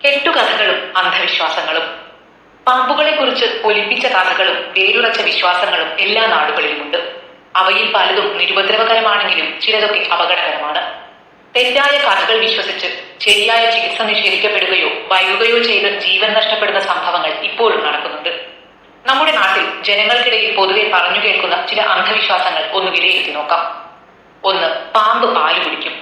കെട്ടുകഥകളും അന്ധവിശ്വാസങ്ങളും. പാമ്പുകളെക്കുറിച്ച് ഒലിപ്പിച്ച കഥകളും വേരുറച്ച വിശ്വാസങ്ങളും എല്ലാ നാടുകളിലുമുണ്ട്. അവയിൽ പലതും നിരുപദ്രവകരമാണെങ്കിലും ചിലതൊക്കെ അപകടകരമാണ്. തെറ്റായ കഥകൾ വിശ്വസിച്ച് ശരിയായ ചികിത്സ നിഷേധിക്കപ്പെടുകയോ വൈകുകയോ ചെയ്ത് ജീവൻ നഷ്ടപ്പെടുന്ന സംഭവങ്ങൾ ഇപ്പോഴും നടക്കുന്നുണ്ട്. നമ്മുടെ നാട്ടിൽ ജനങ്ങൾക്കിടയിൽ പൊതുവെ പറഞ്ഞു കേൾക്കുന്ന ചില അന്ധവിശ്വാസങ്ങൾ ഒന്ന് വിലയിരുത്തി നോക്കാം. 1. പാമ്പ് പാല് കുടിക്കും.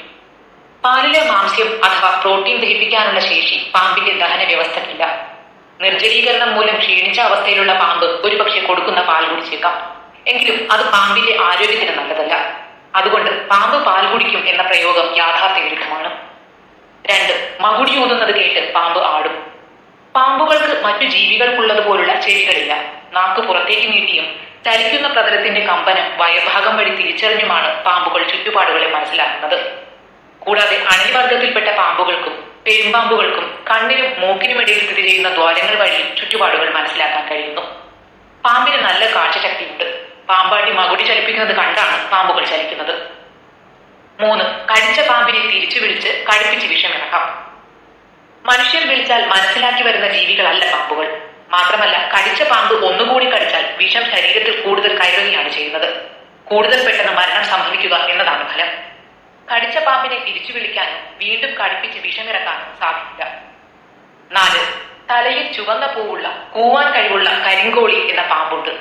പാലിലെ മാംസ്യം അഥവാ പ്രോട്ടീൻ ദഹിപ്പിക്കാനുള്ള ശേഷി പാമ്പിന്റെ ദഹന വ്യവസ്ഥയ്ക്കില്ല. നിർജ്ജലീകരണം മൂലം ക്ഷീണിച്ച അവസ്ഥയിലുള്ള പാമ്പ് ഒരുപക്ഷെ കൊടുക്കുന്ന പാൽ കുടിച്ചേക്കാം. എങ്കിലും അത് പാമ്പിന്റെ ആരോഗ്യത്തിന് നല്ലതല്ല. അതുകൊണ്ട് പാമ്പ് പാൽ കുടിക്കും എന്ന പ്രയോഗം യാഥാർത്ഥ്യവിരുദ്ധമാണ്. 2. മകുടി ഊതുന്നത് കേട്ട് പാമ്പ് ആടും. പാമ്പുകൾക്ക് മറ്റു ജീവികൾക്കുള്ളതുപോലുള്ള ചെവികളില്ല. നാക്ക് പുറത്തേക്ക് നീട്ടിയും ചലിക്കുന്ന പ്രതലത്തിന്റെ കമ്പനം വയഭാഗം വഴി തിരിച്ചറിഞ്ഞുമാണ് പാമ്പുകൾ ചുറ്റുപാടുകളെ മനസ്സിലാക്കുന്നത്. കൂടാതെ അണലിവർഗത്തിൽപ്പെട്ട പാമ്പുകൾക്കും പെരുമ്പാമ്പുകൾക്കും കണ്ണിനും മൂക്കിനുമിടയിൽ സ്ഥിതി ചെയ്യുന്ന ദ്വാരങ്ങൾ വഴി ചുറ്റുപാടുകൾ മനസ്സിലാക്കാൻ കഴിയുന്നു. പാമ്പിന് നല്ല കാഴ്ചശക്തിയുണ്ട്. പാമ്പാട്ടി മകുടി ചലിപ്പിക്കുന്നത് കണ്ടാണ് പാമ്പുകൾ ചലിക്കുന്നത്. 3. കടിച്ച പാമ്പിനെ തിരിച്ചു വിളിച്ച് കടുപ്പിച്ച് വിഷമിറക്കാം. മനുഷ്യർ വിളിച്ചാൽ മനസ്സിലാക്കി വരുന്ന ജീവികളല്ല പാമ്പുകൾ. മാത്രമല്ല, കടിച്ച പാമ്പ് ഒന്നുകൂടി കടിച്ചാൽ വിഷം ശരീരത്തിൽ കൂടുതൽ കയറുകയാണ് ചെയ്യുന്നത്. കൂടുതൽ പെട്ടെന്ന് മരണം സംഭവിക്കുക എന്നതാണ് ഫലം. കടിച്ച പാമ്പിനെ തിരിച്ചു വിളിക്കാനും വീണ്ടും കടിപ്പിച്ച് വിഷമിറക്കാനും സാധിക്കില്ല. 4. തലയിൽ ചുവന്ന പൂവുള്ള കൂവാൻ കഴിവുള്ള കരിങ്കോഴി എന്ന പാമ്പുണ്ട്.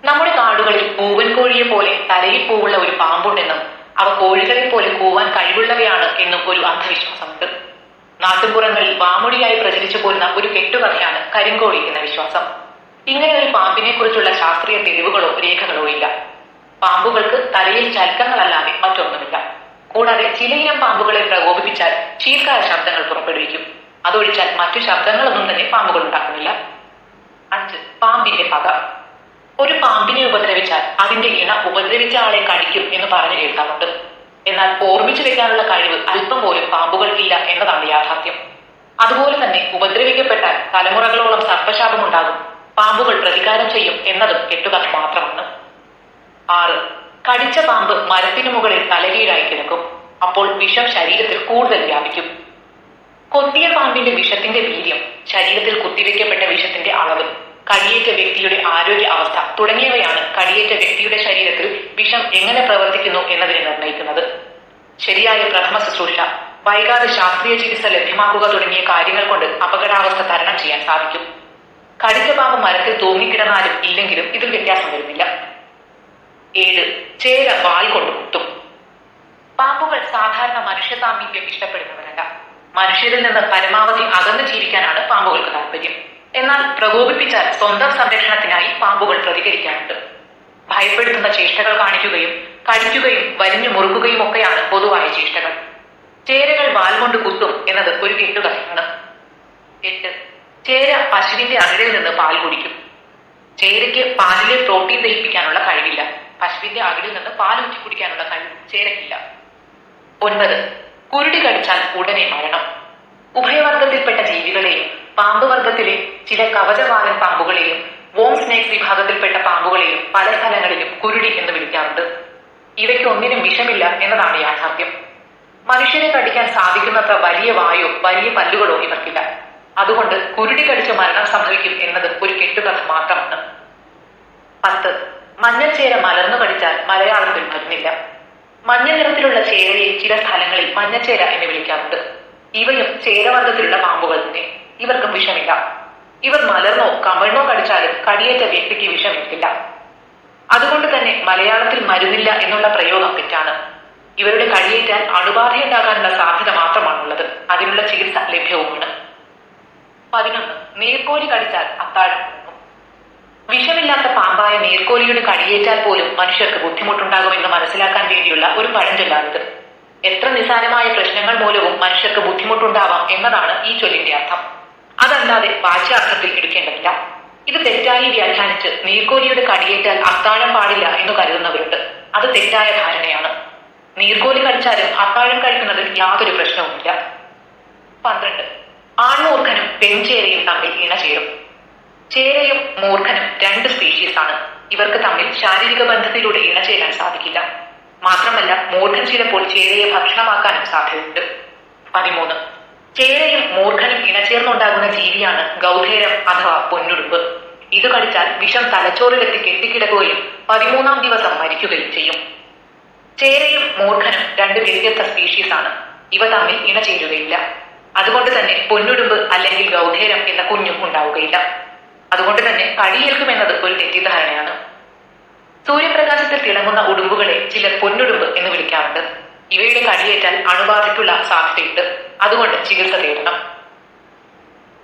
നമ്മുടെ കാടുകളിൽ പൂവൻ കോഴിയെ പോലെ തലയിൽ പൂവുള്ള ഒരു പാമ്പുണ്ടെന്നും അവ കോഴികളെ പോലെ കൂവാൻ കഴിവുള്ളവയാണ് എന്നും ഒരു അന്ധവിശ്വാസമുണ്ട്. നാട്ടുപുറങ്ങളിൽ വാമൊഴിയായി പ്രചരിച്ചു പോരുന്ന ഒരു കെട്ടുകഥയാണ് കരിങ്കോഴി എന്ന വിശ്വാസം. ഇങ്ങനെ ഒരു പാമ്പിനെ കുറിച്ചുള്ള ശാസ്ത്രീയ തെളിവുകളോ രേഖകളോ ഇല്ല. പാമ്പുകൾക്ക് തലയിൽ ചലക്കങ്ങളല്ലാതെ മറ്റൊന്നുമില്ല. കൂടാതെ ചിലയിനം പാമ്പുകളെ പ്രകോപിപ്പിച്ചാൽ ചീൽക്കാര ശബ്ദങ്ങൾ പുറപ്പെടുവിക്കും. അതൊഴിച്ചാൽ മറ്റു ശബ്ദങ്ങളൊന്നും തന്നെ പാമ്പുകൾ ഉണ്ടാക്കുന്നില്ല. 5. പാമ്പിന്റെ പക. ഒരു പാമ്പിനെ ഉപദ്രവിച്ചാൽ അതിന്റെ ഇണ ഉപദ്രവിച്ച ആളെ കടിക്കും എന്ന് പറഞ്ഞു കേൾക്കാറുണ്ട്. എന്നാൽ ഓർമ്മിച്ചു വെക്കാനുള്ള കഴിവ് അല്പം പോലും പാമ്പുകൾക്കില്ല എന്നതാണ് യാഥാർത്ഥ്യം. അതുപോലെ തന്നെ ഉപദ്രവിക്കപ്പെട്ടാൽ തലമുറകളോളം സർപ്പശാപമുണ്ടാകും, പാമ്പുകൾ പ്രതികാരം ചെയ്യും എന്നതും കെട്ടുകഥ മാത്രമാണ്. 6. കടിച്ച പാമ്പ് മരത്തിനു മുകളിൽ തലകീഴായി കിടക്കും. അപ്പോൾ വിഷം ശരീരത്തിൽ കൂടുതൽ വ്യാപിക്കും. കൊത്തിയ പാമ്പിന്റെ വിഷത്തിന്റെ വീര്യം, ശരീരത്തിൽ കുത്തിവെക്കപ്പെട്ട വിഷത്തിന്റെ അളവ്, കടിയേറ്റ വ്യക്തിയുടെ ആരോഗ്യ അവസ്ഥ തുടങ്ങിയവയാണ് കടിയേറ്റ വ്യക്തിയുടെ ശരീരത്തിൽ വിഷം എങ്ങനെ പ്രവർത്തിക്കുന്നു എന്നതിനെ നിർണ്ണയിക്കുന്നത്. ശരിയായ പ്രഥമ ശുശ്രൂഷ, വൈകാതെ ശാസ്ത്രീയ ചികിത്സ ലഭ്യമാക്കുക തുടങ്ങിയ കാര്യങ്ങൾ കൊണ്ട് അപകടാവസ്ഥ തരണം ചെയ്യാൻ സാധിക്കും. കടിച്ച പാമ്പ് മരത്തിൽ തൂങ്ങിക്കിടന്നാലും ഇല്ലെങ്കിലും ഇതിൽ വ്യത്യാസം വരുന്നില്ല. 7. ചേര വാൽ കൊണ്ട് കുത്തും. പാമ്പുകൾ സാധാരണ മനുഷ്യ സാമീപ്യം ഇഷ്ടപ്പെടുന്നവരല്ല. മനുഷ്യരിൽ നിന്ന് പരമാവധി അകന്നു ജീവിക്കാനാണ് പാമ്പുകൾക്ക് താല്പര്യം. എന്നാൽ പ്രകോപിപ്പിച്ചാൽ സ്വന്തം സംരക്ഷണത്തിനായി പാമ്പുകൾ പ്രതികരിക്കാറുണ്ട്. ഭയപ്പെടുത്തുന്ന ചേഷ്ടകൾ കാണിക്കുകയും കടിക്കുകയും വലിഞ്ഞു മുറുക്കുകയും ഒക്കെയാണ് പൊതുവായ ചേഷ്ടകൾ. ചേരകൾ വാൽ കൊണ്ട് കുത്തും എന്നത് ഒരു കെട്ടുകഥയാണ്. 8. ചേര പശുവിന്റെ അകിടിൽ നിന്ന് പാൽ കുടിക്കും. ചേരയ്ക്ക് പാലിലെ പ്രോട്ടീൻ ദഹിപ്പിക്കാനുള്ള കഴിവില്ല. പശുവിന്റെ അകിടിൽ നിന്ന് പാൽ ഊറ്റി കുടിക്കാനുള്ള കഴിവ് ചേരയ്ക്കില്ല. 9. കുരുടി കടിച്ചാൽ ഉടനെ മരണം. ഉഭയവർഗത്തിൽപ്പെട്ട ജീവികളെയും പാമ്പ് വർഗത്തിലെ ചില കവചവാലൻ പാമ്പുകളെയും വോം സ്നേക്സ് വിഭാഗത്തിൽപ്പെട്ട പാമ്പുകളെയും പല സ്ഥലങ്ങളിലും കുരുടി എന്ന് വിളിക്കാറുണ്ട്. ഇവയ്ക്ക് ഒന്നിനും വിഷമില്ല എന്നതാണ് യാഥാർത്ഥ്യം. മനുഷ്യനെ കടിക്കാൻ സാധിക്കുന്നത്ര വലിയ വായോ വലിയ പല്ലുകളോ ഇവർക്കില്ല. അതുകൊണ്ട് കുരുടി കടിച്ച് മരണം സംഭവിക്കും എന്നത് ഒരു കെട്ടുകഥ മാത്രമാണ്. 10. മഞ്ഞച്ചേര മലർന്നു കടിച്ചാൽ മലയാളത്തിൽ മരുന്നില്ല. മഞ്ഞ നിറത്തിലുള്ള ചേരയെ ചില സ്ഥലങ്ങളിൽ മഞ്ഞച്ചേര എന്ന് വിളിക്കാറുണ്ട്. ഇവയും ചേരവർഗത്തിലുള്ള പാമ്പുകൾ തന്നെ. ഇവർക്കും വിഷമില്ല. ഇവർ മലർന്നോ കമഴ്ന്നോ കടിച്ചാലും കടിയേറ്റ വ്യക്തിക്ക് വിഷമേറ്റില്ല. അതുകൊണ്ട് തന്നെ മലയാളത്തിൽ മരുന്നില്ല എന്നുള്ള പ്രയോഗം തെറ്റാണ്. ഇവരുടെ കടിയേറ്റാൽ അണുബാധയുണ്ടാകാനുള്ള സാധ്യത മാത്രമാണുള്ളത്. അതിനുള്ള ചികിത്സ ലഭ്യവുമാണ്. 11. നീർക്കോലി കടിച്ചാൽ അത്താഴം. വിഷമില്ലാത്ത പാമ്പായ നീർക്കോലിയുടെ കടിയേറ്റാൽ പോലും മനുഷ്യർക്ക് ബുദ്ധിമുട്ടുണ്ടാകുമെന്ന് മനസ്സിലാക്കാൻ വേണ്ടിയുള്ള ഒരു പഴഞ്ചൊല്ലാണിത്. എത്ര നിസ്സാരമായ പ്രശ്നങ്ങൾ മൂലവും മനുഷ്യർക്ക് ബുദ്ധിമുട്ടുണ്ടാവാം എന്നതാണ് ഈ ചൊല്ലിന്റെ അർത്ഥം. അതല്ലാതെ വാച്യാർത്ഥത്തിൽ എടുക്കേണ്ടതില്ല. ഇത് തെറ്റായി വ്യാഖ്യാനിച്ച് നീർക്കോലിയുടെ കടിയേറ്റാൽ അത്താഴം പാടില്ല എന്ന് കരുതുന്നവരുണ്ട്. അത് തെറ്റായ ധാരണയാണ്. നീർക്കോലി കടിച്ചാലും അത്താഴം കഴിക്കുന്നതിൽ യാതൊരു പ്രശ്നവുമില്ല. 12. ആൺമൂർഖനും പെൺചേരയും തമ്മിൽ ഇണചേരും. ചേരയും മൂർഖനും 2 സ്പീഷീസ് ആണ്. ഇവർക്ക് തമ്മിൽ ശാരീരിക ബന്ധത്തിലൂടെ ഇണചേരാൻ സാധിക്കില്ല. മാത്രമല്ല മൂർഖൻ ചിലപ്പോൾ ചേരയെ ഭക്ഷണമാക്കാനും സാധ്യതയുണ്ട്. 13. ചേരയും മൂർഖനും ഇണചേർന്നുണ്ടാകുന്ന ജീവിയാണ് ഗൗധേരം അഥവാ പൊന്നുടുമ്പ്. ഇത് കടിച്ചാൽ വിഷം തലച്ചോറിലെത്തി കെട്ടിക്കിടക്കുകയും 13-ാം ദിവസം മരിക്കുകയും ചെയ്യും. ചേരയും മൂർഖനും രണ്ട് വ്യത്യസ്ത സ്പീഷീസാണ്. ഇവ തമ്മിൽ ഇണചേരുകയില്ല. അതുകൊണ്ട് തന്നെ പൊന്നുടുമ്പ് അല്ലെങ്കിൽ ഗൗധേരം എന്ന കുഞ്ഞും ഉണ്ടാവുകയില്ല. അതുകൊണ്ട് തന്നെ കടിയേൽക്കുമെന്നത് ഒരു തെറ്റിദ്ധാരണയാണ്. സൂര്യപ്രകാശത്തിൽ തിളങ്ങുന്ന ഉടുമ്പുകളെ ചിലർ പൊന്നുടുമ്പ് എന്ന് വിളിക്കാറുണ്ട്. ഇവയുടെ കടിയേറ്റാൽ അണുബാധയ്ക്കുള്ള സാധ്യതയുണ്ട്. അതുകൊണ്ട് ചികിത്സ തേടണം.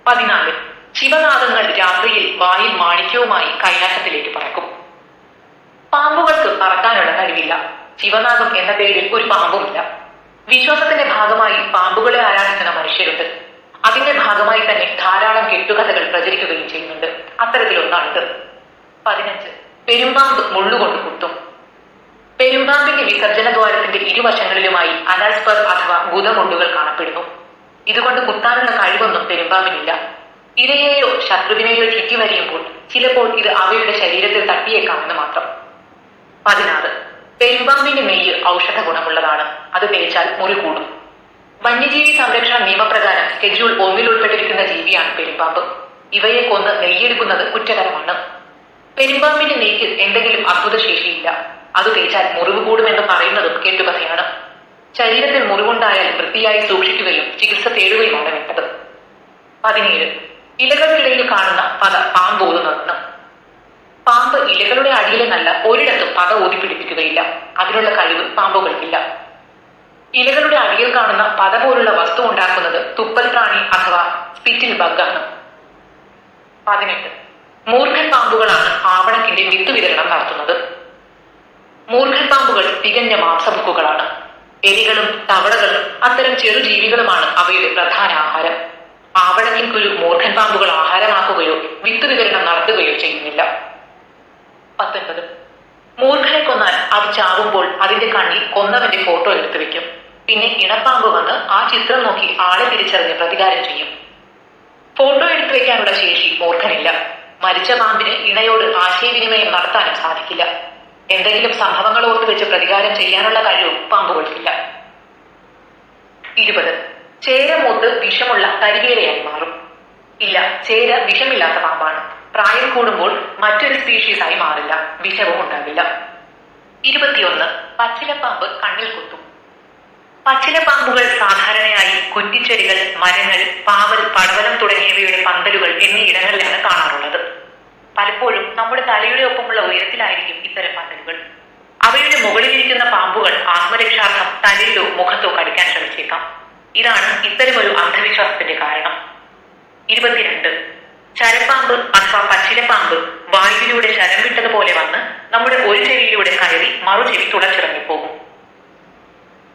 14. ശിവനാഗങ്ങൾ രാത്രിയിൽ വായിൽ മാണിക്യവുമായി കൈലാസത്തിലേക്ക് പറക്കും. പാമ്പുകൾക്ക് പറക്കാനുള്ള കഴിവില്ല. ശിവനാഗം എന്ന പേരിൽ ഒരു പാമ്പുമില്ല. വിശ്വാസത്തിന്റെ ഭാഗമായി പാമ്പുകളെ ആരാധിക്കുന്ന മനുഷ്യരുണ്ട്. അതിന്റെ ഭാഗമായി തന്നെ ധാരാളം കെട്ടുകഥകൾ പ്രചരിക്കുകയും ചെയ്യുന്നുണ്ട്. അത്തരത്തിലൊന്നാണിത്. 15. പെരുമ്പാമ്പ് മുള്ളുകൊണ്ട് കുത്തും. പെരുമ്പാമ്പിന്റെ വിസർജന ദ്വാരത്തിന്റെ ഇരുവശങ്ങളിലുമായി അനാൽസ്പർ അഥവാ ഗുദമുള്ളുകൾ കാണപ്പെടുന്നു. ഇതുകൊണ്ട് കുത്താനുള്ള കഴിവൊന്നും പെരുമ്പാമ്പിനില്ല. ഇരയെയോ ശത്രുവിനെയോ ചുറ്റിവരിയുമ്പോൾ ചിലപ്പോൾ ഇത് അവയുടെ ശരീരത്തിൽ തട്ടിയേക്കാമെന്ന് മാത്രം. 16. പെരുമ്പാമ്പിന്റെ നെയ്യ് ഔഷധ ഗുണമുള്ളതാണ്. അത് തേച്ചാൽ മുറി കൂടും. വന്യജീവി സംരക്ഷണ നിയമപ്രകാരം സ്കെഡ്യൂൾ 1 ഉൾപ്പെട്ടിരിക്കുന്ന ജീവിയാണ് പെരുമ്പാമ്പ്. ഇവയെ കൊന്ന് നെയ്യെടുക്കുന്നത് കുറ്റകരമാണ്. പെരുമ്പാമ്പിന്റെ നെയ്ക്ക് എന്തെങ്കിലും അത്ഭുത ശേഷിയില്ല. അത് തേച്ചാൽ മുറിവ് കൂടുമെന്ന് പറയുന്നതും കേട്ടുകഥയാണ്. ശരീരത്തിൽ മുറിവുണ്ടായാൽ വൃത്തിയായി സൂക്ഷിക്കുകയും ചികിത്സ തേടുകയുമാണ് വേണ്ടത്. 17. ഇലകൾക്കിടയിൽ കാണുന്ന പത പാമ്പ് ഊതുന്നതാണ്. പാമ്പ് ഇലകളുടെ അടിയിലെന്നല്ല ഒരിടത്തും പത ഊതിപ്പിടിപ്പിക്കുകയില്ല. അതിനുള്ള കഴിവ് പാമ്പുകൾക്കില്ല. ഇലകളുടെ അടിയിൽ കാണുന്ന പത പോലുള്ള വസ്തു ഉണ്ടാക്കുന്നത് തുപ്പൽ പ്രാണി അഥവാ സ്പിറ്റിൽ ബഗ്ഗാണ്. 18. മൂർഖൻ പാമ്പുകളാണ് ആവണക്കിന്റെ വിത്ത് വിതരണം നടത്തുന്നത്. മൂർഖൻ പാമ്പുകൾ തികഞ്ഞ മാംസഭുക്കുകളാണ്. എലികളും തവളകളും അത്തരം ചെറുജീവികളുമാണ് അവയുടെ പ്രധാന ആഹാരം. ആവണക്കിൻ കുരു മൂർഖൻ പാമ്പുകൾ ആഹാരമാക്കുകയോ വിത്ത് വിതരണം നടത്തുകയോ ചെയ്യുന്നില്ല. 19. മൂർഖനെ കൊന്നാൽ അവ ചാവുമ്പോൾ അതിന്റെ കണ്ണിൽ കൊന്നവന്റെ ഫോട്ടോ എടുത്തു വെക്കും. പിന്നെ ഇണപ്പാമ്പ് വന്ന് ആ ചിത്രം നോക്കി ആളെ തിരിച്ചറിഞ്ഞ് പ്രതികാരം ചെയ്യും. ഫോട്ടോ എടുത്തു വെക്കാനുള്ള ശേഷി മൂർഖനില്ല. മരിച്ച പാമ്പിന് ഇണയോട് ആശയവിനിമയം നടത്താനും സാധിക്കില്ല. എന്തെങ്കിലും സംഭവങ്ങൾ ഓർത്തു വെച്ച് പ്രതികാരം ചെയ്യാനുള്ള കഴിവും പാമ്പുകൾക്കില്ല. 20. ചേര മൂത്ത് വിഷമുള്ള കരിവേലയായി മാറും. ഇല്ല, ചേര വിഷമില്ലാത്ത പാമ്പാണ്. പ്രായം കൂടുമ്പോൾ മറ്റൊരു സ്പീഷീസായി മാറില്ല. വിഷവും ഉണ്ടാകില്ല. 21. പച്ചിലപ്പാമ്പ് കണ്ണിൽ കുത്തും. പച്ചിലപ്പാമ്പുകൾ സാധാരണയായി കുറ്റിച്ചെടികൾ, മരങ്ങൾ, പാവൽ, പടവലം തുടങ്ങിയവയുടെ പന്തലുകൾ എന്നീ ഇടങ്ങളിലാണ് കാണാറുള്ളത്. പലപ്പോഴും നമ്മുടെ തലയുടെ ഒപ്പമുള്ള ഉയരത്തിലായിരിക്കും ഇത്തരം പന്തലുകൾ. അവയുടെ മുകളിലിരിക്കുന്ന പാമ്പുകൾ ആത്മരക്ഷാർത്ഥം തലയിലോ മുഖത്തോ കടിക്കാൻ ശ്രമിച്ചേക്കാം. ഇതാണ് ഇത്തരമൊരു അന്ധവിശ്വാസത്തിന്റെ കാരണം. 22. ശരപ്പാമ്പ് അഥവാ പച്ചിലപ്പാമ്പ് വായുവിലൂടെ ശരം വിട്ടതുപോലെ വന്ന് നമ്മുടെ ഒരു ചെവിയിലൂടെ കയറി മറുചെവി തുളച്ചിറങ്ങിപ്പോകും.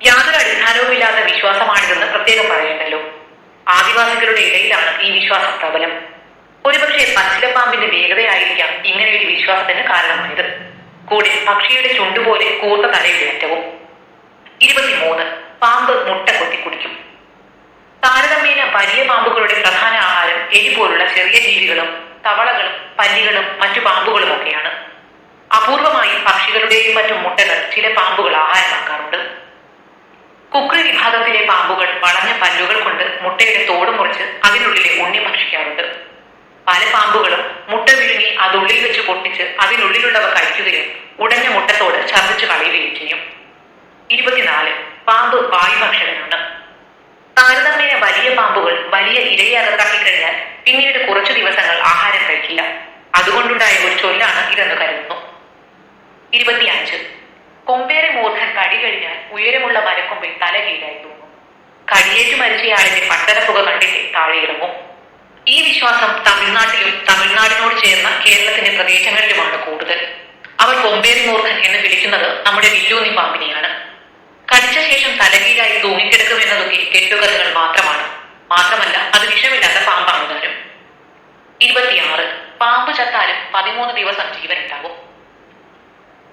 യാതൊരു അടിസ്ഥാനവുമില്ലാത്ത വിശ്വാസമാണിതെന്ന് പ്രത്യേകം പറയേണ്ടല്ലോ. ആദിവാസികളുടെ ഇടയിലാണ് ഈ വിശ്വാസം പ്രബലം. ഒരുപക്ഷെ പച്ചിലപ്പാമ്പിന്റെ വേഗതയായിരിക്കാം ഇങ്ങനെയൊരു വിശ്വാസത്തിന് കാരണമായത്. കൂടെ പക്ഷിയുടെ ചുണ്ടുപോലെ കൂർത്ത തലയുടെ അറ്റവും. 23. പാമ്പ് മുട്ട കൊത്തിക്കുടിക്കും. താരതമ്യേന വലിയ പാമ്പുകളുടെ പ്രധാന ആഹാരം എലി പോലുള്ള ചെറിയ ജീവികളും തവളകളും പല്ലികളും മറ്റു പാമ്പുകളുമൊക്കെയാണ്. അപൂർവമായി പക്ഷികളുടെയും മറ്റും മുട്ടകൾ ചില പാമ്പുകൾ ആഹാരമാക്കാറുണ്ട്. കുക്രി വിഭാഗത്തിലെ പാമ്പുകൾ വളഞ്ഞ പല്ലുകൾ കൊണ്ട് മുട്ടയുടെ തോട് മുറിച്ച് അതിനുള്ളിലെ ഉണ്ണി ഭക്ഷിക്കാറുണ്ട്. പല പാമ്പുകളും മുട്ട വിഴുങ്ങി അതുള്ളിൽ വെച്ച് പൊട്ടിച്ച് അതിനുള്ളിലുള്ളവ കഴിക്കുകയും ഉടഞ്ഞ മുട്ടത്തോട് ഛർദ്ദിച്ചു കളയുകയും ചെയ്യും. 24. പാമ്പ് വായുഭക്ഷകനാണ്. താരതമ്യേന വലിയ പാമ്പുകൾ വലിയ ഇരയെ അകത്താക്കി കഴിഞ്ഞാൽ പിന്നീട് കുറച്ചു ദിവസങ്ങൾ ആഹാരം കഴിക്കില്ല. അതുകൊണ്ടുണ്ടായ ഒരു ചൊല്ലാണ് ഇതെന്ന് കരുതുന്നു. 25. കൊമ്പേറി മൂർഖൻ കടി കഴിഞ്ഞാൽ ഉയരമുള്ള മരക്കൊമ്പിൽ തല കീഴായി തൂങ്ങും. കടിയേറ്റു മരിച്ചയാളിന്റെ പട്ടണപ്പുക കണ്ടിട്ട് താഴെ ഇറങ്ങും. ഈ വിശ്വാസം തമിഴ്നാട്ടിലും തമിഴ്നാടിനോട് ചേർന്ന കേരളത്തിന്റെ പ്രദേശങ്ങളിലുമാണ് കൂടുതൽ. അവർ കൊമ്പേറി മൂർഖൻ എന്ന് വിളിക്കുന്നത് നമ്മുടെ വില്ലൂന്നി പാമ്പിനെയാണ്. കടിച്ച ശേഷം തലകീഴായി തൂങ്ങിക്കിടക്കുമെന്നതൊക്കെ കെട്ടുകഥകൾ മാത്രമാണ്. മാത്രമല്ല അത് വിഷമില്ലാത്ത പാമ്പാണ് താനും. 26. പാമ്പ് ചത്താലും 13 ദിവസം ജീവനുണ്ടാകും.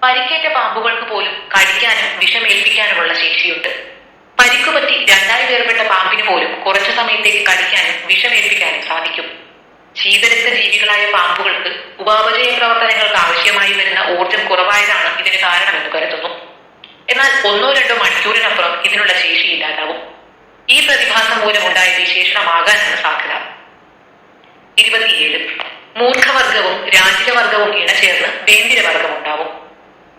പരിക്കേറ്റ പാമ്പുകൾക്ക് പോലും കടിക്കാനും വിഷമേൽപ്പിക്കാനുമുള്ള ശേഷിയുണ്ട്. പരിക്കുപറ്റി രണ്ടായി വേർപെട്ട പാമ്പിന് പോലും കുറച്ചു സമയത്തേക്ക് കടിക്കാനും വിഷമേൽപ്പിക്കാനും സാധിക്കും. ശീതരക്ത ജീവികളായ പാമ്പുകൾക്ക് ഉപാപചയ പ്രവർത്തനങ്ങൾക്ക് ആവശ്യമായി വരുന്ന ഊർജം കുറവായതാണ് ഇതിന് കാരണമെന്ന് കരുതുന്നു. എന്നാൽ 1-2 മണിക്കൂറിനപ്പുറം ഇതിനുള്ള ശേഷി ഇല്ലാതാവും. ഈ പ്രതിഭാസം മൂലമുണ്ടായ വിശേഷണമാകാനാണ് സാധ്യത. 27. മൂർഖവർഗവും രാജിതവർഗവും ഇണചേർന്ന് വേന്തിരവർഗം ഉണ്ടാവും.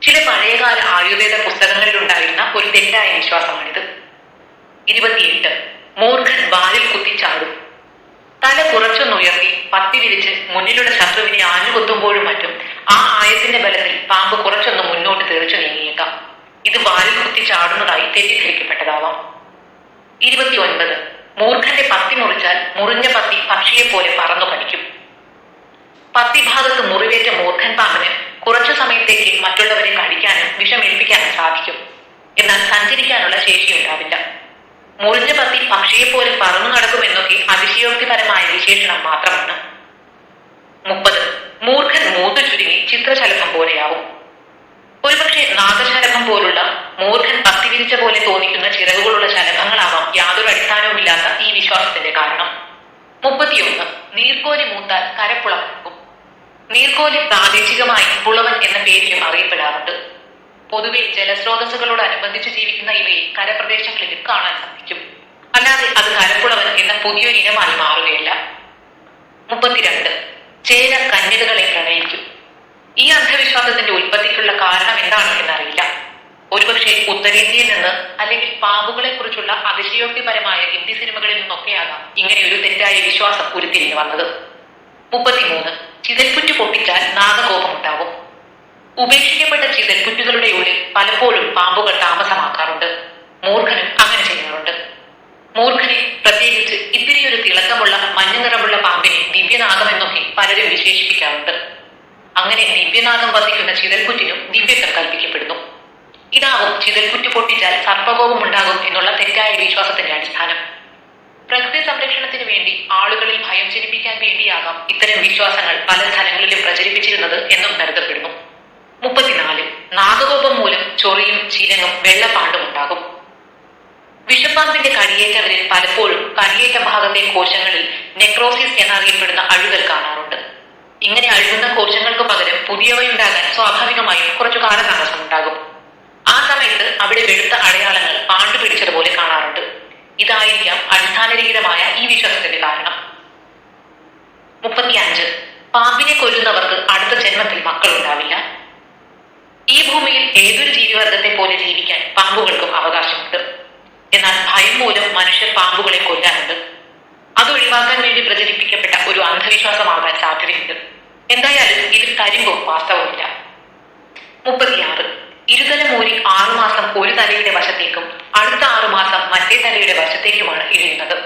ചില പഴയകാല ആയുർവേദ പുസ്തകങ്ങളിലുണ്ടായിരുന്ന ഒരു തെറ്റായ വിശ്വാസമാണിത്. 28. മൂർഖൻ വാലിൽ കുത്തിച്ചാടും. തല കുറച്ചൊന്നുയർത്തി പത്തി വിരിച്ച് മുന്നിലുള്ള ശത്രുവിനെ ആഞ്ഞുകൊത്തുമ്പോഴും മറ്റും ആ ആയത്തിന്റെ ബലത്തിൽ പാമ്പ് കുറച്ചൊന്ന് മുന്നോട്ട് തെറിച്ചു നീങ്ങിയേക്കാം. ഇത് വാലിൽ കുത്തി ചാടുന്നതായി തെറ്റിദ്ധരിക്കപ്പെട്ടതാവാം. 29. മൂർഖന്റെ പത്തി മുറിച്ചാൽ മുറിഞ്ഞ പത്തി പക്ഷിയെ പോലെ പറന്നു കടിക്കും. പത്തി ഭാഗത്ത് മുറിവേറ്റ മൂർഖൻ പാമ്പിന് കുറച്ചു സമയത്തേക്ക് മറ്റുള്ളവരെ കടിക്കാനും വിഷമേൽപ്പിക്കാനും സാധിക്കും. എന്നാൽ സഞ്ചരിക്കാനുള്ള ശേഷിയുണ്ടാവില്ല. മുറിഞ്ഞ പത്തി പക്ഷിയെ പോലെ പറന്നു നടക്കുമെന്നൊക്കെ അതിശയോക്തിപരമായ വിശേഷണം മാത്രമാണ്. 30. മൂർഖൻ മൂത്തു ചുരുങ്ങി ചിത്രശലഭം പോലെയാവും. ഒരുപക്ഷെ നാഗശലഭം പോലുള്ള മൂർഖൻ പത്തി വിരിച്ച പോലെ തോന്നിക്കുന്ന ചിറകുകളുള്ള ശലഭങ്ങളാവാം യാതൊരു അടിസ്ഥാനവുമില്ലാത്ത ഈ വിശ്വാസത്തിന്റെ കാരണം. 31. നീർക്കോലി മൂത്താൽ കരപ്പുളവനാകും. നീർക്കോലി പ്രാദേശികമായി പുളവൻ എന്ന പേരിലും അറിയപ്പെടാറുണ്ട്. പൊതുവെ ജലസ്രോതസ്സുകളോടനുബന്ധിച്ച് ജീവിക്കുന്ന ഇവയെ കരപ്രദേശങ്ങളിലും കാണാൻ സാധിക്കും. അല്ലാതെ അത് കരപ്പുളവൻ എന്ന പുതിയൊരു ഇനമായി മാറുകയല്ല. 32. ചേര കന്യകകളെ പ്രണയിക്കും. ഈ അന്ധവിശ്വാസത്തിന്റെ ഉൽപ്പത്തിക്കുള്ള കാരണം എന്താണ് എന്നറിയില്ല. ഒരുപക്ഷെ ഉത്തരേന്ത്യയിൽ നിന്ന് അല്ലെങ്കിൽ പാമ്പുകളെ കുറിച്ചുള്ള അതിശയോക്തിപരമായ ഹിന്ദി സിനിമകളിൽ നിന്നൊക്കെയാകാം ഇങ്ങനെയൊരു തെറ്റായ വിശ്വാസം ഉരുത്തിരിഞ്ഞു വന്നത്. 33. ചിതൽപുറ്റ് പൊട്ടിച്ചാൽ നാഗകോപമുണ്ടാവും. ഉപേക്ഷിക്കപ്പെട്ട ചിതൽപുറ്റുകളുടെ ഉള്ളിൽ പലപ്പോഴും പാമ്പുകൾ താമസമാക്കാറുണ്ട്. മൂർഖനും അങ്ങനെ ചെയ്യാറുണ്ട്. മൂർഖനെ, പ്രത്യേകിച്ച് ഇത്തിരിയൊരു തിളക്കമുള്ള മഞ്ഞ നിറമുള്ള പാമ്പിനെ ദിവ്യനാഗമെന്നൊക്കെ പലരും വിശേഷിപ്പിക്കാറുണ്ട്. അങ്ങനെ ദിവ്യനാഗം വസിക്കുന്ന ചിതൽപുറ്റിനും ദിവ്യത്വം കൽപ്പിക്കപ്പെടുന്നു. ഇതാവും ചിതൽപുറ്റ് പൊട്ടിച്ചാൽ സർപ്പകോപം ഉണ്ടാകും എന്നുള്ള തെറ്റായ വിശ്വാസത്തിന്റെ അടിസ്ഥാനം. പ്രകൃതി സംരക്ഷണത്തിന് വേണ്ടി ആളുകളിൽ ഭയം ജനിപ്പിക്കാൻ വേണ്ടിയാകാം ഇത്തരം വിശ്വാസങ്ങൾ പല സ്ഥലങ്ങളിലും പ്രചരിപ്പിച്ചിരുന്നത് എന്നും കരുതപ്പെടുന്നു. 34. നാഗകോപം മൂലം ചൊറിയും ചിരങ്ങും വെള്ളപ്പാണ്ടും ഉണ്ടാകും. വിഷപ്പാമ്പിന്റെ കടിയേറ്റവരിൽ പലപ്പോഴും കടിയേറ്റ ഭാഗത്തെ കോശങ്ങളിൽ നെക്രോസിസ് എന്നറിയപ്പെടുന്ന അഴുകൽ കാണാറുണ്ട്. ഇങ്ങനെ അഴുകുന്ന കോശങ്ങൾക്ക് പകരം പുതിയവയുണ്ടാകാൻ സ്വാഭാവികമായും കുറച്ചു കാലതാമസം ഉണ്ടാകും. ആ സമയത്ത് അവിടെ വെളുത്ത അടയാളങ്ങൾ പാണ്ടു പിടിച്ചതുപോലെ കാണാറുണ്ട്. ഇതായിരിക്കാം അടിസ്ഥാനരഹിതമായ ഈ വിശ്വാസത്തിന്റെ കാരണം. 35. പാമ്പിനെ കൊല്ലുന്നവർക്ക് അടുത്ത ജന്മത്തിൽ മക്കൾ ഉണ്ടാവില്ല. ഈ ഭൂമിയിൽ ഏതൊരു ജീവിവർഗത്തെ പോലെ ജീവിക്കാൻ പാമ്പുകൾക്കും അവകാശമുണ്ട്. എന്നാൽ ഭയം മൂലം മനുഷ്യർ പാമ്പുകളെ കൊല്ലാറുണ്ട്. അത് ഒഴിവാക്കാൻ വേണ്ടി പ്രചരിപ്പിക്കപ്പെട്ട ഒരു അന്ധവിശ്വാസമാകാൻ സാധ്യതയുണ്ട്. എന്തായാലും ഇതിൽ തരിമ്പും വാസ്തവമില്ല. 36. ഇരുതല മൂരി 6 മാസം ഒരു തലയുടെ വശത്തേക്കും അടുത്ത 6 മാസം മറ്റേ തലയുടെ വശത്തേക്കുമാണ് ഇഴയുന്നത്.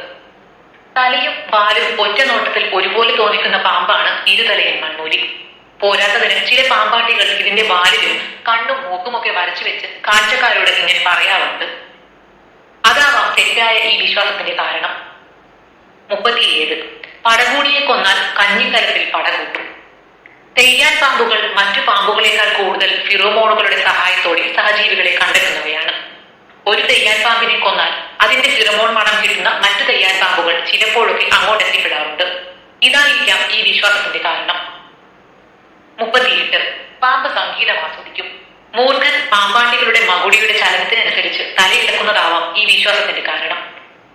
തലയും വാലും ഒറ്റ നോട്ടത്തിൽ ഒരുപോലെ തോന്നിക്കുന്ന പാമ്പാണ് ഇരുതലയൻ മണ്ണൂലി. പോരാത്തതിന് ചില പാമ്പാട്ടികൾ ഇതിന്റെ വാലിലും കണ്ണും മൂക്കുമൊക്കെ വരച്ചു വെച്ച് കാഴ്ചക്കാരോട് ഇങ്ങനെ പറയാറുണ്ട്. അതാവാം തെറ്റായ ഈ വിശ്വാസത്തിന്റെ കാരണം. 37. പടകൂടിയെ കൊന്നാൽ കഞ്ഞിക്കലത്തിൽ പടകൂട്ടും. തെയ്യാൻ പാമ്പുകൾ മറ്റു പാമ്പുകളെക്കാൾ കൂടുതൽ ഫിറോമോണുകളുടെ സഹായത്തോടെ സഹജീവികളെ കണ്ടെത്തുന്നവയാണ്. ഒരു തെയ്യാൻ പാമ്പിനെ കൊന്നാൽ അതിന്റെ ഫിറമോൺ മണം കിട്ടുന്ന മറ്റു തെയ്യാൻ പാമ്പുകൾ ചിലപ്പോഴൊക്കെ അങ്ങോട്ട് എത്തിപ്പെടാറുണ്ട്. ഇതായിരിക്കാം ഈ വിശ്വാസത്തിന്റെ കാരണം. 38. പാമ്പ് സംഗീതം ആസ്വദിക്കും. മൂർഖൻ പാമ്പാണ്ടികളുടെ മകുടിയുടെ ചലനത്തിനനുസരിച്ച് തലയിളക്കുന്നതാവാം ഈ വിശ്വാസത്തിന്റെ കാരണം.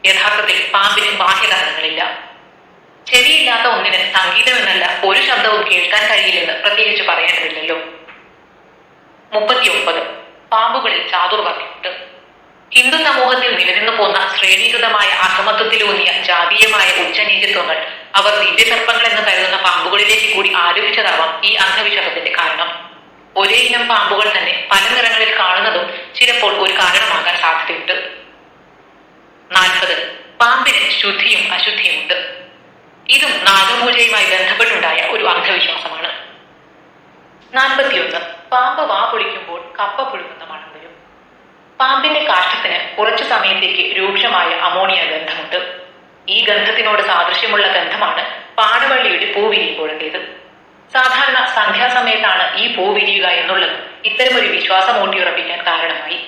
യഥാർത്ഥത്തിൽ പാമ്പിന് ബാഹ്യകാരണങ്ങളില്ല. ചെവിയില്ലാത്ത ഒന്നിന് സംഗീതം എന്നല്ല ഒരു ശബ്ദവും കേൾക്കാൻ കഴിയില്ലെന്ന് പ്രത്യേകിച്ച് പറയേണ്ടതില്ലല്ലോ. 39. പാമ്പുകളിൽ ചാതുർവർണ്ണയുണ്ട്. ഹിന്ദു സമൂഹത്തിൽ നിലനിന്നു പോന്ന ശ്രേണീകൃതമായ അസമത്വത്തിലൂന്നിയ ജാതീയമായ ഉച്ചനീചത്വങ്ങൾ അവർ ദിവ്യസർപ്പങ്ങൾ എന്ന് കരുതുന്ന പാമ്പുകളിലേക്ക് കൂടി ആരോപിച്ചതാവാം ഈ അന്ധവിശ്വാസത്തിന്റെ കാരണം. ഒരേ ഇനം പാമ്പുകൾ തന്നെ പല നിറങ്ങളിൽ കാണുന്നതും ചിലപ്പോൾ ഒരു കാരണമാകാൻ സാധ്യതയുണ്ട്. 40. പാമ്പിന് ശുദ്ധിയും അശുദ്ധിയുമുണ്ട്. ഇതും നാഗപൂജയുമായി ബന്ധപ്പെട്ടുണ്ടായ ഒരു അന്ധവിശ്വാസമാണ്. 41. പാമ്പ് വാ പൊളിക്കുമ്പോൾ കപ്പ പുഴുങ്ങുന്ന മണം വരും. പാമ്പിന്റെ കാഷ്ടത്തിന് കുറച്ചു സമയത്തേക്ക് രൂക്ഷമായ അമോണിയ ഗന്ധമുണ്ട്. ഈ ഗന്ധത്തിനോട് സാദൃശ്യമുള്ള ഗന്ധമാണ് പാടവള്ളിയുടെ പൂ വിരിയുമ്പോഴത്തേത്. സാധാരണ സന്ധ്യാസമയത്താണ് ഈ പൂ വിരിയുക എന്നുള്ളത് ഇത്തരമൊരു വിശ്വാസം ഊട്ടിയുറപ്പിക്കാൻ കാരണമായി.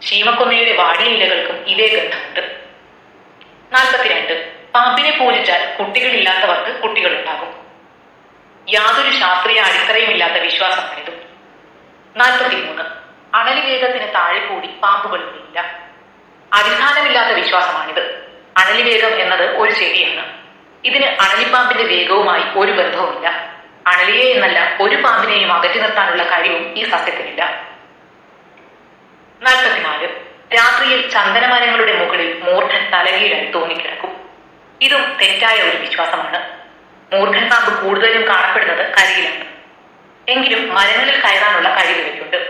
ശീമക്കൊന്നയുടെ വാടിയ ഇലകൾക്കും ഇതേ ഗന്ധമുണ്ട്. 42. പാമ്പിനെ പൂജിച്ചാൽ കുട്ടികളില്ലാത്തവർക്ക് കുട്ടികളുണ്ടാകും. യാതൊരു ശാസ്ത്രീയ അടിത്തറയുമില്ലാത്ത വിശ്വാസമാണിത്. 43. അണലി വേഗത്തിന് താഴെ കൂടി പാമ്പുകളില്ല. അടിസ്ഥാനമില്ലാത്ത വിശ്വാസമാണിത്. അണലി അണലിവേഗം എന്നത് ഒരു ചെടിയാണ്. ഇതിന് അണലിപ്പാമ്പിന്റെ വേഗവുമായി ഒരു ബന്ധവുമില്ല. അണലിയെ എന്നല്ല ഒരു പാമ്പിനെയും അകറ്റി നിർത്താനുള്ള കഴിവും ഈ സസ്യത്തിനില്ല. 44. രാത്രിയിൽ ചന്ദനമരങ്ങളുടെ മുകളിൽ മൂർഖൻ തലകീഴായി തൂങ്ങിക്കിടക്കും. ഇതും തെറ്റായ ഒരു വിശ്വാസമാണ്. മൂർഖൻ പാമ്പ് കൂടുതലും കാണപ്പെടുന്നത് കരിയിലാണ്. എങ്കിലും മരങ്ങളിൽ കയറാനുള്ള കഴിവ് ഇവയ്ക്കുണ്ട്.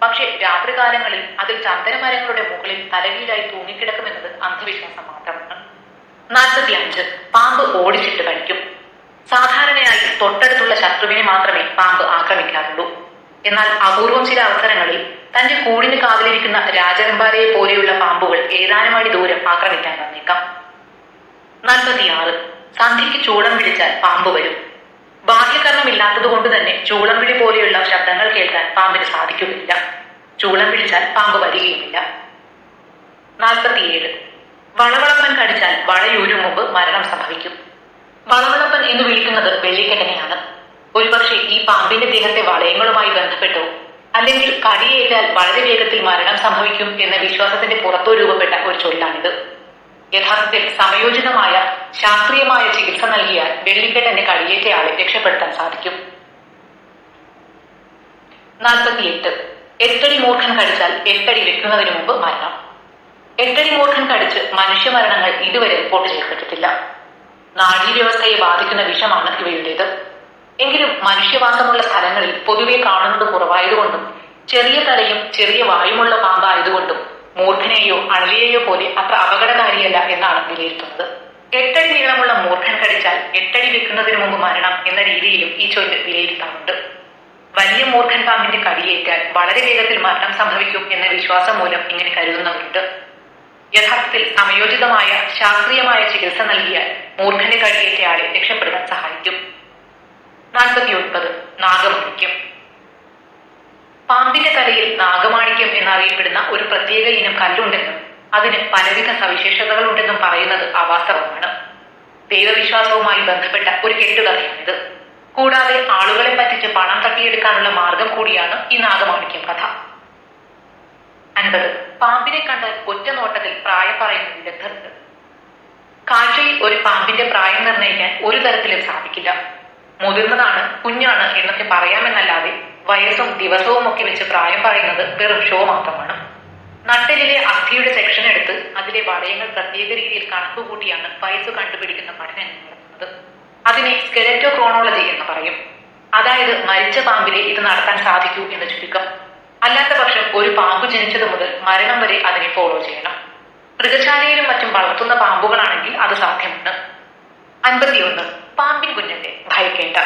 പക്ഷെ രാത്രികാലങ്ങളിൽ അതിൽ ചന്ദനമരങ്ങളുടെ മുകളിൽ തലകീഴായി തൂങ്ങിക്കിടക്കുമെന്നത് അന്ധവിശ്വാസം മാത്രമാണ്. 45. പാമ്പ് ഓടിച്ചിട്ട് കഴിക്കും. സാധാരണയായി തൊട്ടടുത്തുള്ള ശത്രുവിനെ മാത്രമേ പാമ്പ് ആക്രമിക്കാറുള്ളൂ. എന്നാൽ അപൂർവം ചില അവസരങ്ങളിൽ തന്റെ കൂടിന് കാവലിരിക്കുന്ന രാജവെമ്പാലയെ പോലെയുള്ള പാമ്പുകൾ ഏതാനും അടി ദൂരം ആക്രമിക്കാൻ വന്നേക്കാം. 46. സന്ധ്യയ്ക്ക് ചൂളം വിളിച്ചാൽ പാമ്പ് വരും. ബാഹ്യകർണമില്ലാത്തത് കൊണ്ട് തന്നെ ചൂളം വിളി പോലെയുള്ള ശബ്ദങ്ങൾ കേൾക്കാൻ പാമ്പിന് സാധിക്കുകയില്ല. ചൂളം വിളിച്ചാൽ പാമ്പ് വരികയുമില്ല. 47. വളവളപ്പൻ കടിച്ചാൽ വളയൂരും മുമ്പ് മരണം സംഭവിക്കും. വളവളപ്പൻ എന്ന് വിളിക്കുന്നത് വെള്ളിക്കെട്ടനെയാണ്. ഒരുപക്ഷെ ഈ പാമ്പിന്റെ ദേഹത്തെ വളയങ്ങളുമായി ബന്ധപ്പെട്ടോ അല്ലെങ്കിൽ കടിയേറ്റാൽ വളരെ വേഗത്തിൽ മരണം സംഭവിക്കും എന്ന വിശ്വാസത്തിന്റെ പുറത്തോ രൂപപ്പെട്ട ഒരു ചൊല്ലാണിത്. യഥാർത്ഥത്തിൽ സമയോചിതമായ ശാസ്ത്രീയമായ ചികിത്സ നൽകിയാൽ വെള്ളിക്കെട്ടന്റെ കടിയേറ്റയാളെ രക്ഷപ്പെടുത്താൻ സാധിക്കും. 48. എട്ടടി മൂർഖൻ കടിച്ചാൽ 8 അടി വെക്കുന്നതിന് മുമ്പ് മരണം. 8 അടി മൂർഖൻ കടിച്ച് മനുഷ്യമരണങ്ങൾ ഇതുവരെ റിപ്പോർട്ട് ചെയ്യപ്പെട്ടിട്ടില്ല. നാഡീവ്യവസ്ഥയെ ബാധിക്കുന്ന വിഷമാണ് ഇവയുടേത്. എങ്കിലും മനുഷ്യവാസമുള്ള സ്ഥലങ്ങളിൽ പൊതുവെ കാണുന്നത് കുറവായതുകൊണ്ടും ചെറിയ തലയും ചെറിയ വായുമുള്ള പാമ്പായതുകൊണ്ടും മൂർഖനെയോ അണലിയെയോ പോലെ അത്ര അപകടകാരിയല്ല എന്നാണ് വിലയിരുത്തുന്നത്. 8 അടി നീളമുള്ള മൂർഖൻ കടിച്ചാൽ 8 അടി വെക്കുന്നതിന് മുമ്പ് മരണം എന്ന രീതിയിലും ഈ ചൊല്ല് വിലയിരുത്താറുണ്ട്. വലിയ മൂർഖൻ പാമ്പിന്റെ കടിയേറ്റാൽ വളരെ വേഗത്തിൽ മരണം സംഭവിക്കും എന്ന വിശ്വാസം മൂലം ഇങ്ങനെ കരുതുന്നവരുണ്ട്. യഥാർത്ഥത്തിൽ സമയോചിതമായ ശാസ്ത്രീയമായ ചികിത്സ നൽകിയാൽ മൂർഖന്റെ കടിയേറ്റയാളെ രക്ഷപ്പെടുത്താൻ സഹായിക്കും. 49. നാഗമാണിക്യം. പാമ്പിന്റെ തലയിൽ നാഗമാണിക്യം എന്നറിയപ്പെടുന്ന ഒരു പ്രത്യേക ഇനം കല്ലുണ്ടെന്നും അതിന് പലവിധ സവിശേഷതകളുണ്ടെന്നും പറയുന്നത് അവാസ്തവമാണ്. ദൈവവിശ്വാസവുമായി ബന്ധപ്പെട്ട ഒരു കെട്ടുകഥയാണിത്. കൂടാതെ ആളുകളെ പറ്റിച്ച് പണം തട്ടിയെടുക്കാനുള്ള മാർഗം കൂടിയാണ് ഈ നാഗമാണിക്യം കഥ. 50. പാമ്പിനെ കണ്ടാൽ ഒറ്റ നോട്ടത്തിൽ പ്രായം പറയുന്ന വിദഗ്ധരുണ്ട്. കാഴ്ചയിൽ ഒരു പാമ്പിന്റെ പ്രായം നിർണ്ണയിക്കാൻ ഒരു തരത്തിലും സാധിക്കില്ല. മുതിർന്നതാണ്, കുഞ്ഞാണ് എന്നൊക്കെ പറയാമെന്നല്ലാതെ വയസ്സും ദിവസവും ഒക്കെ വെച്ച് പ്രായം പറയുന്നത് വെറും ഷോ മാത്രമാണ്. നട്ടലിലെ അസ്ഥിയുടെ സെക്ഷൻ എടുത്ത് അതിലെ വളയങ്ങൾ പ്രത്യേക രീതിയിൽ കണക്കുകൂട്ടിയാണ് വയസ്സ് കണ്ടുപിടിക്കുന്ന പഠനങ്ങൾ നടത്തുന്നത്. അതിനെ സ്കെലറ്റോക്രോണോളജി എന്ന് പറയും. അതായത് മരിച്ച പാമ്പിലെ ഇത് നടത്താൻ സാധിക്കൂ എന്ന് ചുരുക്കം. അല്ലാത്ത പക്ഷം ഒരു പാമ്പ് ജനിച്ചത് മുതൽ മരണം വരെ അതിനെ ഫോളോ ചെയ്യണം. മൃഗശാലയിലും മറ്റും വളർത്തുന്ന പാമ്പുകളാണെങ്കിൽ അത് സാധ്യമാണ്. 51. പാമ്പിൻ കുഞ്ഞുങ്ങളെ ഭയക്കേണ്ട.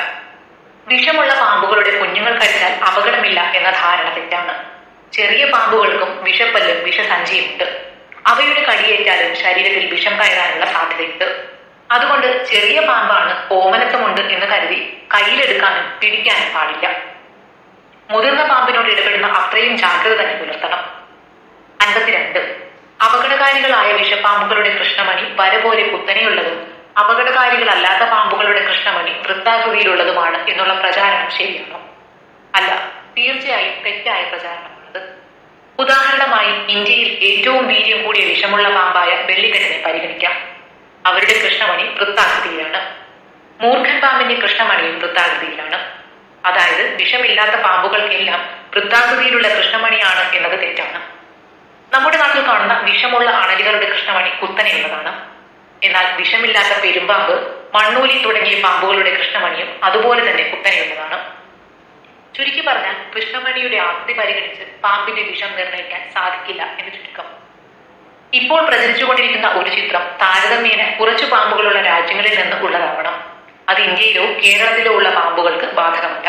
വിഷമുള്ള പാമ്പുകളുടെ കുഞ്ഞുങ്ങൾ കഴിച്ചാൽ അപകടമില്ല എന്ന ധാരണ തെറ്റാണ്. ചെറിയ പാമ്പുകൾക്കും വിഷപ്പല്ലും വിഷസഞ്ചിയുമുണ്ട്. അവയുടെ കടിയേറ്റാലും ശരീരത്തിൽ വിഷം കയറാനുള്ള സാധ്യതയുണ്ട്. അതുകൊണ്ട് ചെറിയ പാമ്പാണ്, ഓമനത്വമുണ്ട് എന്ന് കരുതി കയ്യിലെടുക്കാനും പിടിക്കാനും പാടില്ല. മുതിർന്ന പാമ്പിനോട് ഇടപെടുന്ന അത്രയും ജാഗ്രത തന്നെ പുലർത്തണം. 52. അപകടകാരികളായ വിഷപ്പാമ്പുകളുടെ കൃഷ്ണമണി വര പോലെ കുത്തനെയുള്ളതും അപകടകാരികളല്ലാത്ത പാമ്പുകളുടെ കൃഷ്ണമണി വൃത്താകൃതിയിലുള്ളതുമാണ് എന്നുള്ള പ്രചാരണം ശരിയാണോ? അല്ല, തീർച്ചയായും തെറ്റായ പ്രചാരണമാണത്. ഉദാഹരണമായി ഇന്ത്യയിൽ ഏറ്റവും വീര്യം കൂടിയ വിഷമുള്ള പാമ്പായ വെള്ളിക്കെട്ടിനെ പരിഗണിക്കാം. അവരുടെ കൃഷ്ണമണി വൃത്താകൃതിയിലാണ്. മൂർഖൻ പാമ്പിന്റെ കൃഷ്ണമണിയും വൃത്താകൃതിയിലാണ്. അതായത് വിഷമില്ലാത്ത പാമ്പുകൾക്കെല്ലാം വൃത്താകൃതിയിലുള്ള കൃഷ്ണമണിയാണ് എന്നത് തെറ്റാണ്. നമ്മുടെ നാട്ടിൽ കാണുന്ന വിഷമുള്ള അണലികളുടെ കൃഷ്ണമണി കുത്തനെയുള്ളതാണ്. എന്നാൽ വിഷമില്ലാത്ത പെരുമ്പാമ്പ്, മണ്ണൂലി തുടങ്ങിയ പാമ്പുകളുടെ കൃഷ്ണമണിയും അതുപോലെ തന്നെ കുത്തനെയുള്ളതാണ്. ചുരുക്കി പറഞ്ഞാൽ കൃഷ്ണമണിയുടെ ആകൃതി പരിഗണിച്ച് പാമ്പിന്റെ വിഷം നിർണ്ണയിക്കാൻ സാധിക്കില്ല എന്ന് ചുരുക്കം. ഇപ്പോൾ പ്രചരിച്ചുകൊണ്ടിരിക്കുന്ന ഒരു ചിത്രം താരതമ്യേന കുറച്ചു പാമ്പുകളുള്ള രാജ്യങ്ങളിൽ നിന്ന് ഉള്ളതാവണം. അത് ഇന്ത്യയിലോ കേരളത്തിലോ ഉള്ള പാമ്പുകൾക്ക് ബാധകമല്ല.